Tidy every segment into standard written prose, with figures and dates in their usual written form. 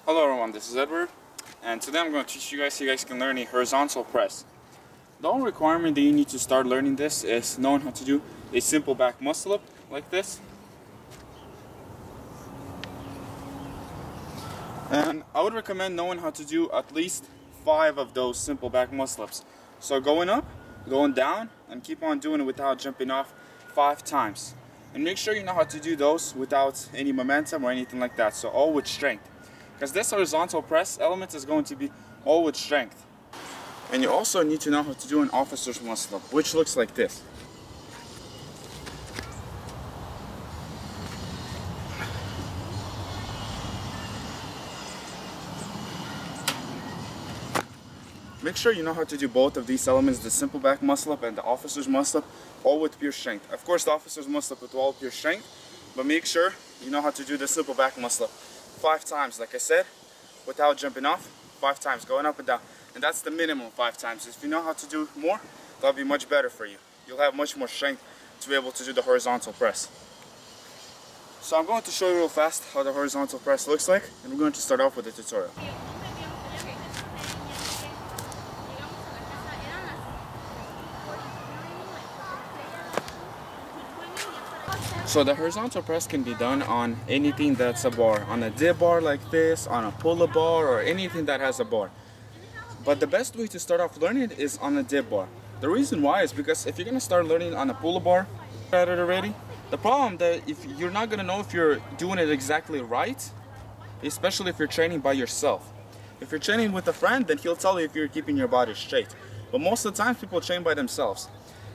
Hello everyone, this is Edward, and today I'm going to teach you guys so you guys can learn a horizontal press. The only requirement that you need to start learning this is knowing how to do a simple back muscle up like this. And I would recommend knowing how to do at least 5 of those simple back muscle ups. So going up, going down, and keep on doing it without jumping off 5 times. And make sure you know how to do those without any momentum or anything like that, so all with strength. Because this horizontal press element is going to be all with strength. And you also need to know how to do an officer's muscle up, which looks like this. Make sure you know how to do both of these elements, the simple back muscle up and the officer's muscle up, all with pure strength. Of course, the officer's muscle up with all pure strength, but make sure you know how to do the simple back muscle up 5 times, like I said, without jumping off, 5 times, going up and down. And that's the minimum 5 times. If you know how to do more, that'll be much better for you. You'll have much more strength to be able to do the horizontal press. So I'm going to show you real fast how the horizontal press looks like, and we're going to start off with the tutorial. So the horizontal press can be done on anything that's a bar, on a dip bar like this, on a pull-up bar, or anything that has a bar. But the best way to start off learning it is on a dip bar. The reason why is because if you're going to start learning on a pull-up bar at it already, the problem that if you're not going to know if you're doing it exactly right, especially if you're training by yourself. If you're training with a friend, then he'll tell you if you're keeping your body straight. But most of the time people train by themselves.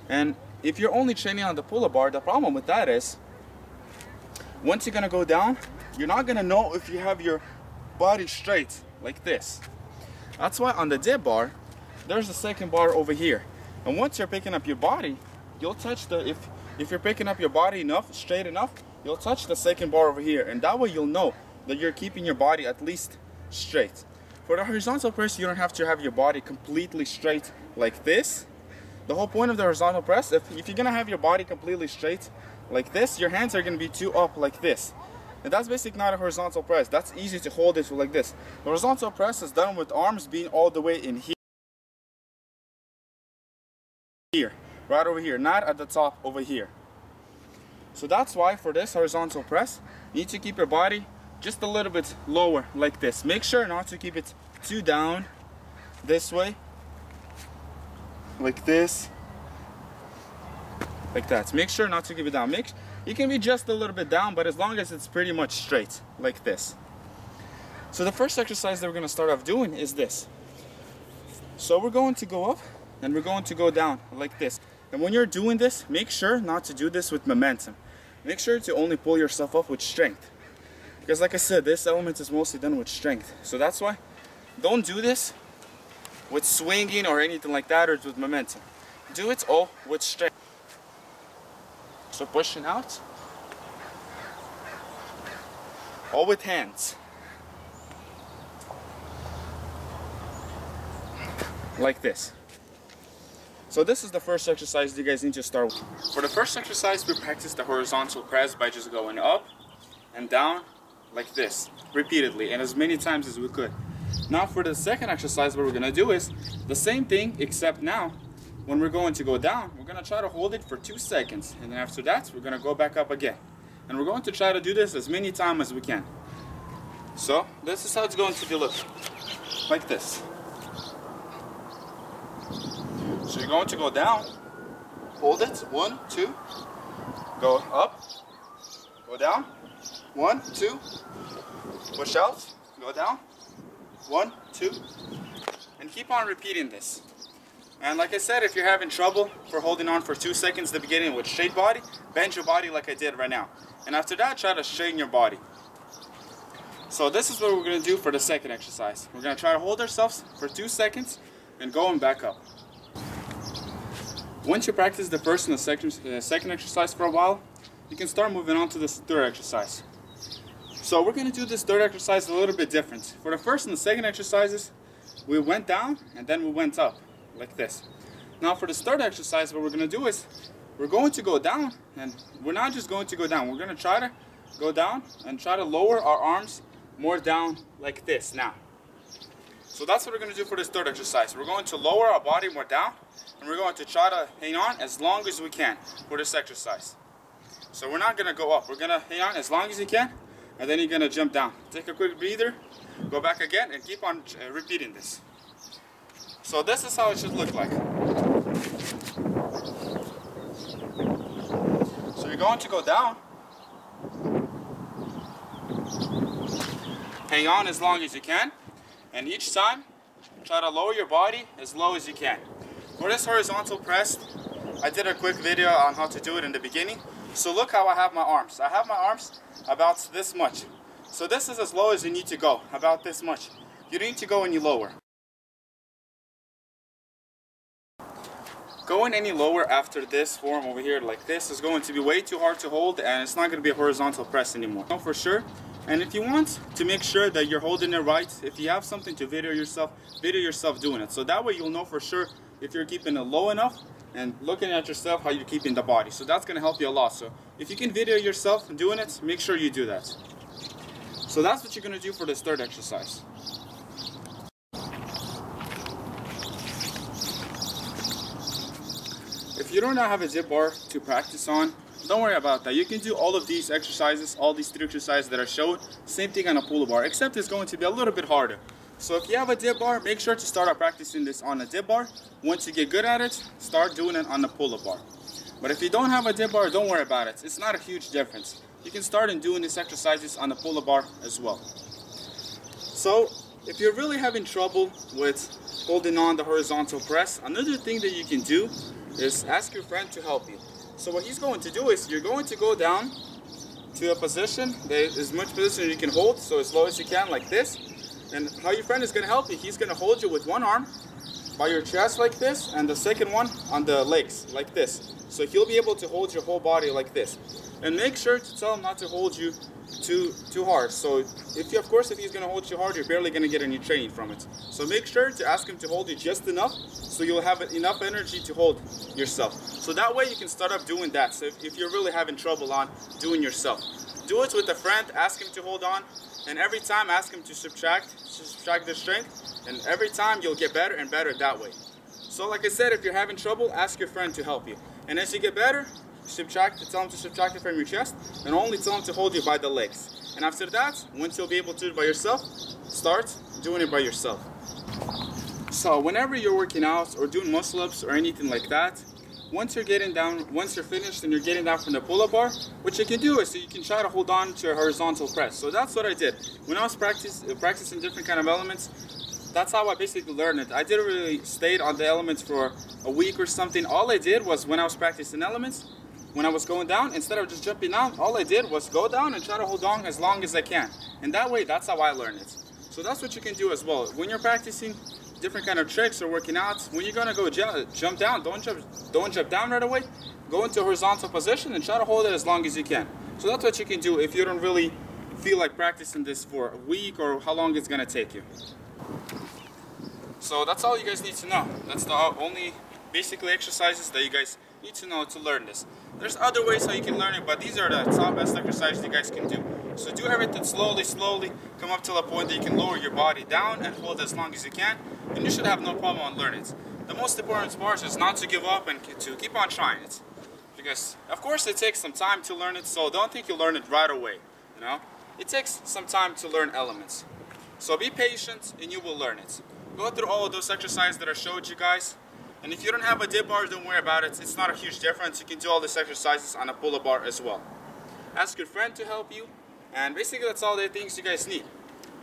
And if you're only training on the pull-up bar, the problem with that is once you're gonna go down, you're not gonna know if you have your body straight like this. That's why on the dip bar, there's a second bar over here. And once you're picking up your body, you'll touch the, if you're picking up your body enough, straight enough, you'll touch the second bar over here. And that way you'll know that you're keeping your body at least straight. For the horizontal press, you don't have to have your body completely straight like this. The whole point of the horizontal press, if you're gonna have your body completely straight like this, your hands are gonna be too up like this. And that's basically not a horizontal press. That's easy to hold it like this. The horizontal press is done with arms being all the way in here, right over here, not at the top over here. So that's why for this horizontal press, you need to keep your body just a little bit lower like this. Make sure not to keep it too down this way, like this, like that. Make sure not to keep it down. You can be just a little bit down, but as long as it's pretty much straight, like this. So the first exercise that we're going to start off doing is this. So we're going to go up and we're going to go down like this. And when you're doing this, make sure not to do this with momentum. Make sure to only pull yourself up with strength. Because like I said, this element is mostly done with strength. So that's why don't do this with swinging or anything like that, or with momentum. Do it all with strength. So pushing out, all with hands, like this. So this is the first exercise you guys need to start with. For the first exercise, we practice the horizontal press by just going up and down like this, repeatedly, and as many times as we could. Now for the second exercise, what we're going to do is the same thing, except now when we're going to go down, we're going to try to hold it for 2 seconds, and then after that we're going to go back up again. And we're going to try to do this as many times as we can. So this is how it's going to be looking, like this. So you're going to go down, hold it, 1, 2, go up, go down, 1, 2, push out, go down, 1, 2, and keep on repeating this. And like I said, if you're having trouble for holding on for 2 seconds at the beginning with straight body, bend your body like I did right now. And after that, try to straighten your body. So this is what we're going to do for the second exercise. We're going to try to hold ourselves for 2 seconds and going back up. Once you practice the first and the second exercise for a while, you can start moving on to this third exercise. So we're going to do this third exercise a little bit different. For the first and the second exercises, we went down and then we went up, like this. Now for this third exercise, what we're going to do is we're going to go down, and we're not just going to go down. We're going to try to go down and try to lower our arms more down like this now. So that's what we're going to do for this third exercise. We're going to lower our body more down, and we're going to try to hang on as long as we can for this exercise. So we're not going to go up. We're going to hang on as long as you can, and then you're going to jump down. Take a quick breather, go back again, and keep on repeating this. So this is how it should look like. So you're going to go down, hang on as long as you can, and each time try to lower your body as low as you can. For this horizontal press, I did a quick video on how to do it in the beginning. So look how I have my arms. I have my arms about this much. So this is as low as you need to go, about this much. You don't need to go any lower. Going any lower after this form over here like this is going to be way too hard to hold, and it's not going to be a horizontal press anymore. Know for sure. And if you want to make sure that you're holding it right, if you have something to video yourself doing it. So that way you'll know for sure if you're keeping it low enough and looking at yourself how you're keeping the body. So that's going to help you a lot. So if you can video yourself doing it, make sure you do that. So that's what you're going to do for this third exercise. If you do not have a zip bar to practice on, don't worry about that. You can do all of these exercises, all these 3 exercises that are shown, same thing on a pull-up bar, except it's going to be a little bit harder. So if you have a dip bar, make sure to start out practicing this on a dip bar. Once you get good at it, start doing it on the pull-up bar. But if you don't have a dip bar, don't worry about it. It's not a huge difference. You can start in doing these exercises on the pull-up bar as well. So if you're really having trouble with holding on the horizontal press, another thing that you can do is ask your friend to help you. So what he's going to do is you're going to go down to a position that is as much position you can hold, so as low as you can, like this. And how your friend is going to help you, he's going to hold you with one arm by your chest like this, and the second one on the legs like this. So he'll be able to hold your whole body like this. And make sure to tell him not to hold you too hard. So if he's going to hold you hard, you're barely going to get any training from it. So make sure to ask him to hold you just enough, so you'll have enough energy to hold yourself. So that way you can start up doing that. So if you're really having trouble on doing yourself, do it with a friend, ask him to hold on, and every time ask him to subtract the strength, and every time you'll get better and better that way. So like I said, if you're having trouble, ask your friend to help you. And as you get better, tell him to subtract it from your chest, and only tell him to hold you by the legs. And after that, once you'll be able to do it by yourself, start doing it by yourself. So whenever you're working out or doing muscle-ups or anything like that, once you're finished and you're getting down from the pull-up bar, what you can do is you can try to hold on to a horizontal press. So that's what I did. When I was practicing different kind of elements, that's how I basically learned it. I didn't really stay on the elements for a week or something. All I did was when I was practicing elements, when I was going down, instead of just jumping down, all I did was go down and try to hold on as long as I can. And that way, that's how I learned it. So that's what you can do as well. When you're practicing different kind of tricks or working out, when you're gonna go jump down, don't jump down right away. Go into a horizontal position and try to hold it as long as you can. So that's what you can do if you don't really feel like practicing this for a week or how long it's gonna take you. So that's all you guys need to know. That's the only basically exercises that you guys need to know to learn this. There's other ways how you can learn it, but these are the top best exercises you guys can do. So do everything slowly, come up to a point that you can lower your body down and hold as long as you can, and you should have no problem on learning it. The most important part is not to give up and to keep on trying it. Because of course it takes some time to learn it, so don't think you'll learn it right away, you know? It takes some time to learn elements. So be patient and you will learn it. Go through all of those exercises that I showed you guys. And if you don't have a dip bar, don't worry about it. It's not a huge difference. You can do all these exercises on a pull-up bar as well. Ask your friend to help you. And basically that's all the things you guys need.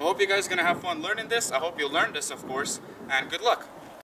I hope you guys are going to have fun learning this. I hope you'll learn this, of course. And good luck.